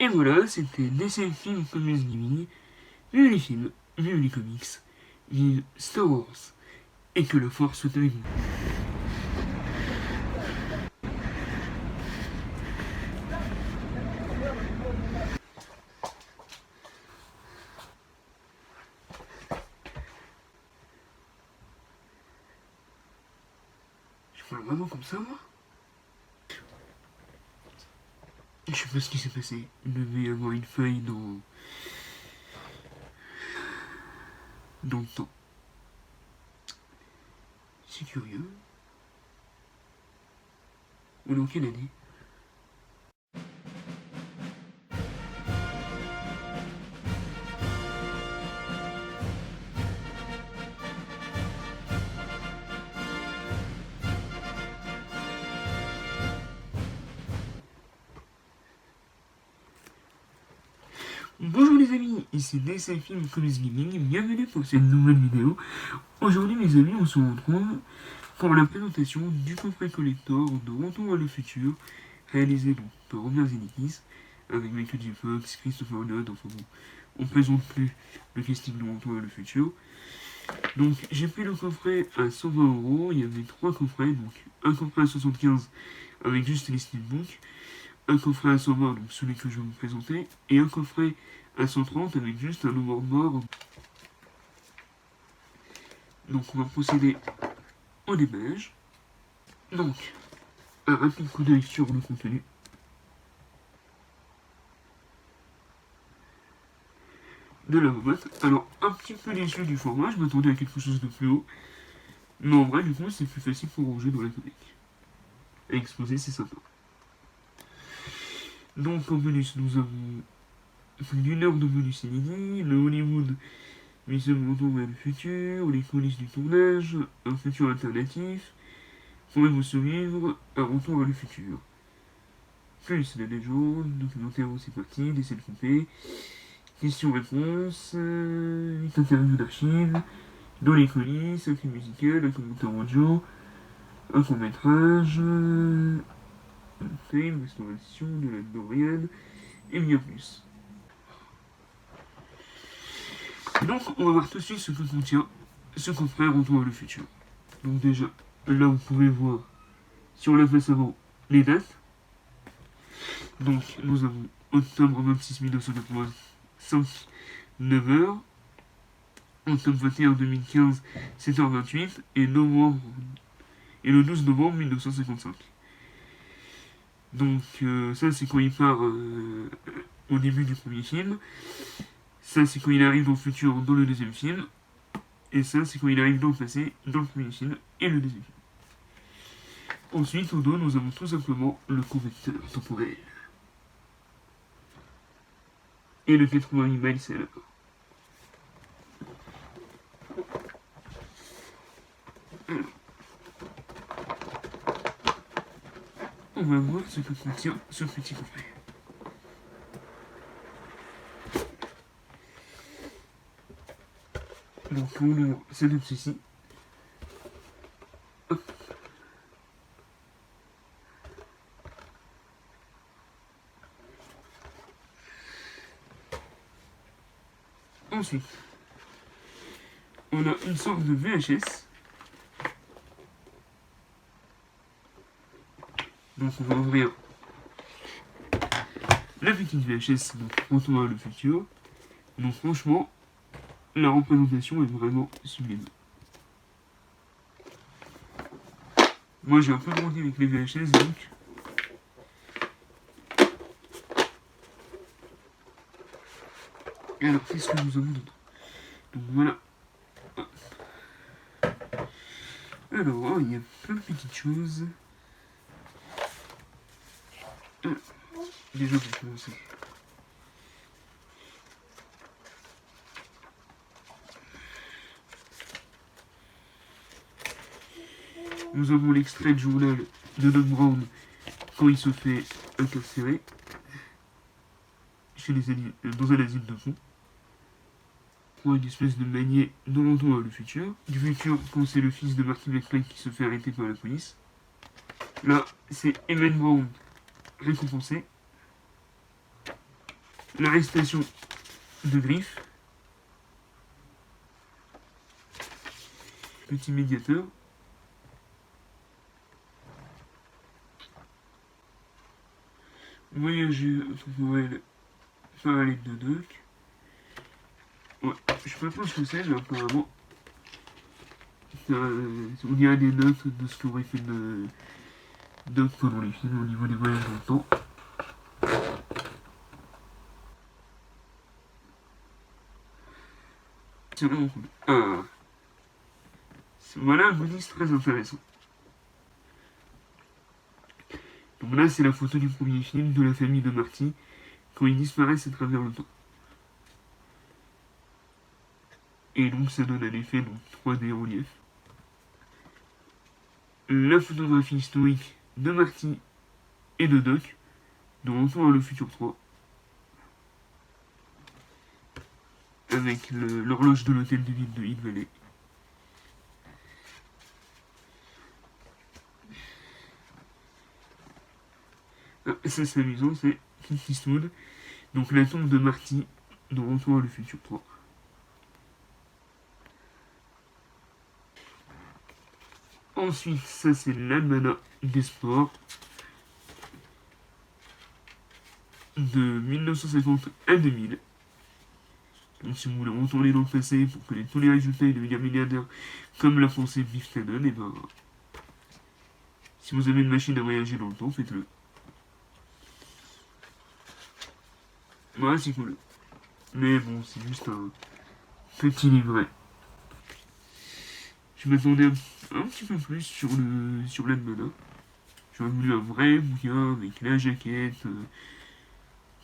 Et voilà, c'était DC Film Comics Gaming. Vive les films, vive les comics, vive Star Wars. Et que la force soit avec vous. Je parle vraiment comme ça, moi? Je sais pas ce qui s'est passé. Il devait y avoir une faille dans le temps. C'est curieux. On est en quelle année? Bonjour les amis, ici DC Film Comics Gaming, bienvenue pour cette nouvelle vidéo. Aujourd'hui les amis, on se retrouve pour la présentation du coffret collector de Retour à le futur, réalisé donc par Robert Zemeckis, avec Michael J. Fox, Christopher Nolan, enfin bon, on présente plus le casting de Retour à le futur. Donc j'ai pris le coffret à 120€, il y avait 3 coffrets, donc un coffret à 75 avec juste les steelbooks, un coffret à 120, donc celui que je vais vous présenter, et un coffret à 130 avec juste un overboard. Donc on va procéder au déballage. Donc, un rapide coup d'œil sur le contenu. De la boîte. Alors, un petit peu déçu du format, je m'attendais à quelque chose de plus haut. Mais en vrai, du coup, c'est plus facile pour ranger dans la comic. À exposer, c'est sympa. Donc, en bonus, nous avons plus d'une heure de bonus inédit, le Hollywood Mission Retour vers le futur, les coulisses du tournage, un futur alternatif, pourrez-vous survivre, un retour vers le futur. Plus la légende, documentaire c'est parti, des scènes coupées, questions-réponses, une interview d'archives, dans les coulisses, un film musical, un commentaire audio, un court-métrage, un film, restauration, de la DeLorean, et bien plus. Donc, on va voir tout de suite ce que contient ce coffret Retour vers le futur. Donc déjà, là vous pouvez voir sur la face avant les dates. Donc nous avons octobre 26 1985, 9h. Octobre 21 2015, 7h28. Et le 12 novembre 1955. Donc ça c'est quand il part au début du premier film. Ça c'est quand il arrive dans le futur dans le deuxième film. Et ça c'est quand il arrive dans le passé dans le premier film et le deuxième film. Ensuite, au dos, nous avons tout simplement le convecteur temporel. Et le 88 miles à l'heure. Alors, on va voir ce que contient ce petit coffret. Donc, on ouvre cette ceci. Hop. Ensuite, on a une sorte de VHS. Donc on va ouvrir la petite VHS, donc Retour vers le futur. Donc franchement, la représentation est vraiment sublime. Moi j'ai un peu grandi avec les VHS donc. Et alors qu'est-ce que nous avons d'autre? Donc voilà. Alors, il y a plein de petites choses. Déjà pour commencer. Nous avons l'extrait de journal de Doc Brown quand il se fait incarcérer dans un asile de fond. Pour une espèce de manier dans Retour vers le futur. Du futur, quand c'est le fils de Marty McFly qui se fait arrêter par la police. Là, c'est Emmett Brown récompensé. L'arrestation de Griff, petit médiateur. Voyager temporel parallèle de Doc. Ouais, je sais pas trop ce que c'est, mais apparemment, on dirait des notes de ce qu'aurait fait Doc pendant les films au niveau des voyages dans le temps. C'est vraiment cool. Voilà un bonus très intéressant. Donc là, c'est la photo du premier film de la famille de Marty quand ils disparaissent à travers le temps. Et donc ça donne un effet donc 3D relief. La photographie historique de Marty et de Doc dans Retour à le futur 3. Avec l'horloge de l'hôtel de ville de Hill Valley. Ah, ça c'est amusant, c'est Clint Eastwood. Donc la tombe de Marty dans Retour à le futur 3. Ensuite, ça c'est l'almanach des sports de 1950 à 2000. Donc si vous voulez retourner dans le passé pour connaître tous les résultats et devenir milliardaire comme l'a pensé Biff Tannen, et ben si vous avez une machine à voyager dans le temps, faites-le. Ouais, c'est cool. Mais bon, c'est juste un petit livret. Je m'attendais un petit peu plus sur l'almanach. J'aurais voulu un vrai bouquin avec la jaquette,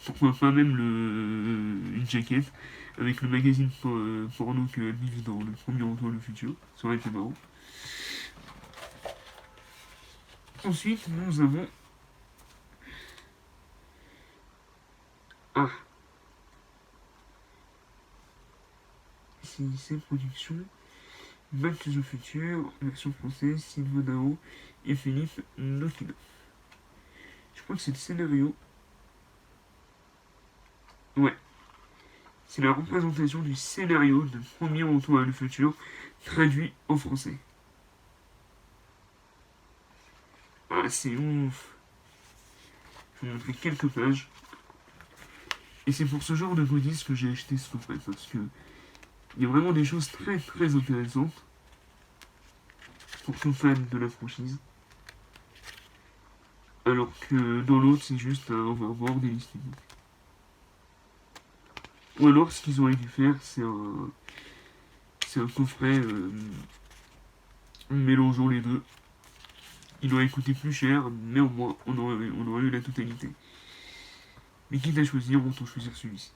pourquoi pas même une jaquette avec le magazine porno que Biff dans le premier Retour à le futur. Ça aurait été marrant. Ensuite, nous avons... Ah, c'est production Back to the Future, version française, Sylvain Dao et Philippe Nokino. Je crois que c'est le scénario. Ouais. C'est la représentation du scénario de Premier Retour à le futur, traduit en français. Ah, c'est ouf. Je vais vous montrer quelques pages. Et c'est pour ce genre de goodies que j'ai acheté ce coffret, parce que il y a vraiment des choses très très intéressantes pour tout fan de la franchise. Alors que dans l'autre, c'est juste un overboard et listing. Ou alors, ce qu'ils auraient dû faire, c'est un coffret mélangeant les deux. Il aurait coûté plus cher, mais au moins, on aurait eu la totalité. Mais quitte à choisir, autant choisir celui-ci.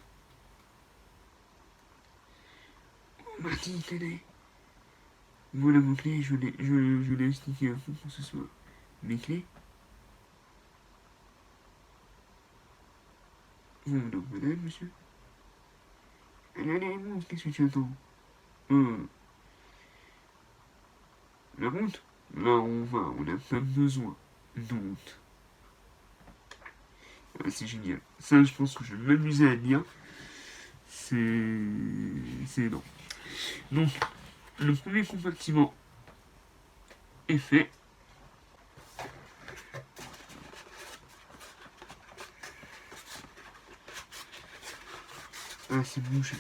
Oh, Marty, tenez. Voilà vos clés, je l'ai expliqué à fond pour ce soir. Mes clés? Donc, madame, monsieur? Allez, monte, qu'est-ce que tu attends? La route? Là, on va, on n'a pas besoin d'honte. Ah, c'est génial. Ça, je pense que je vais m'amuser à lire. C'est énorme. Donc, le premier compartiment est fait. Ah, c'est bouché.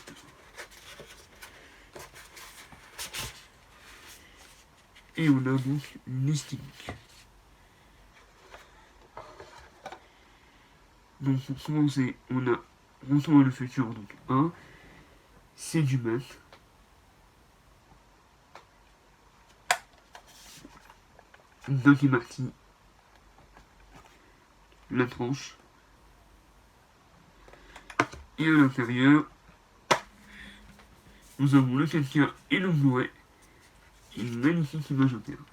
Et on a donc les styliques. Donc pour commencer, on a Retour à le futur, donc 1. C'est du mat. Doc et Marty. La tranche. Et à l'intérieur, nous avons le 4K et le Blu-ray. Une magnifique image interne.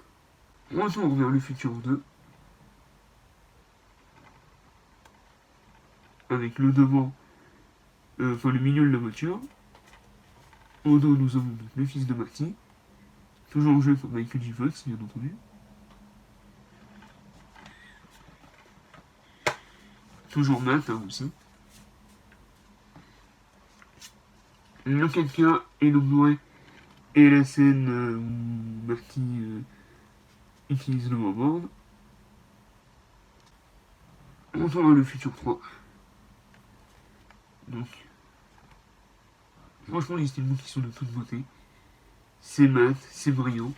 Retour vers le futur 2. Avec le devant, enfin le milieu de la voiture. Au dos, nous avons donc le fils de Marty. Toujours en jeu par Michael J. Fox, bien entendu. Toujours mat, hein, aussi. le 4K et le Blu-ray et la scène où Marty utilise le hoverboard. Retour vers le futur 3. Donc, franchement, les steelbooks qui sont de toute beauté. C'est mat, c'est brillant.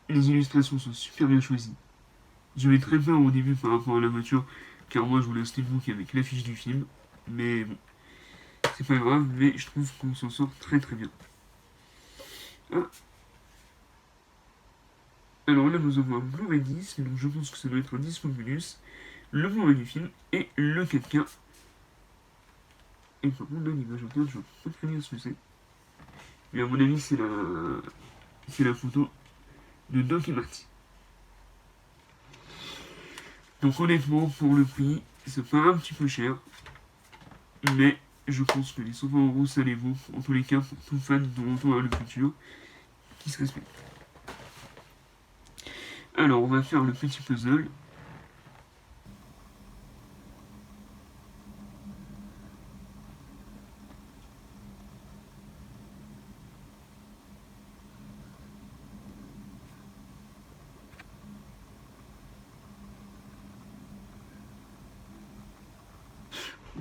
Les illustrations sont super bien choisies. J'avais très peur au début par rapport à la voiture, car moi je voulais un steelbook avec l'affiche du film. Mais bon, c'est pas grave, mais je trouve qu'on s'en sort très très bien. Ah. Alors là, nous avons un Blu-ray 10, donc je pense que ça doit être un disque bonus, le Blu-ray du film et le 4K. Et par contre, là, l'image interne, je ne peux pas très bien ce que c'est. Mais à mon avis, c'est la photo de Doc et Marty. Donc honnêtement, pour le prix, ça paraît un petit peu cher. Mais je pense que les 120 € ça les vaut, en tous les cas, pour tout fan de Retour vers le futur qui se respecte. Alors, on va faire le petit puzzle.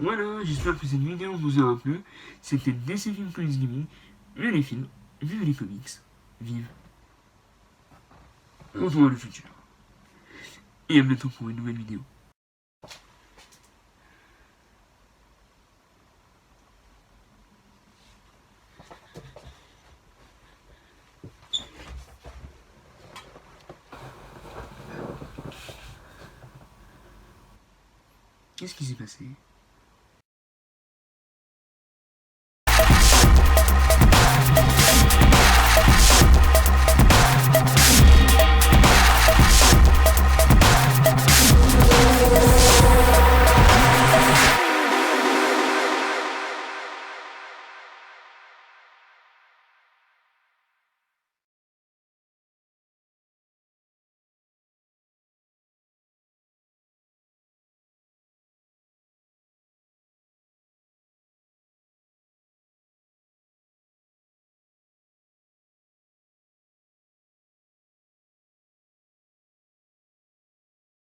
Voilà, j'espère que cette vidéo vous aura plu. C'était DC Film Police Gaming. Vive les films, vive les comics, vive Retour vers le futur. Et à bientôt pour une nouvelle vidéo. Qu'est-ce qui s'est passé ?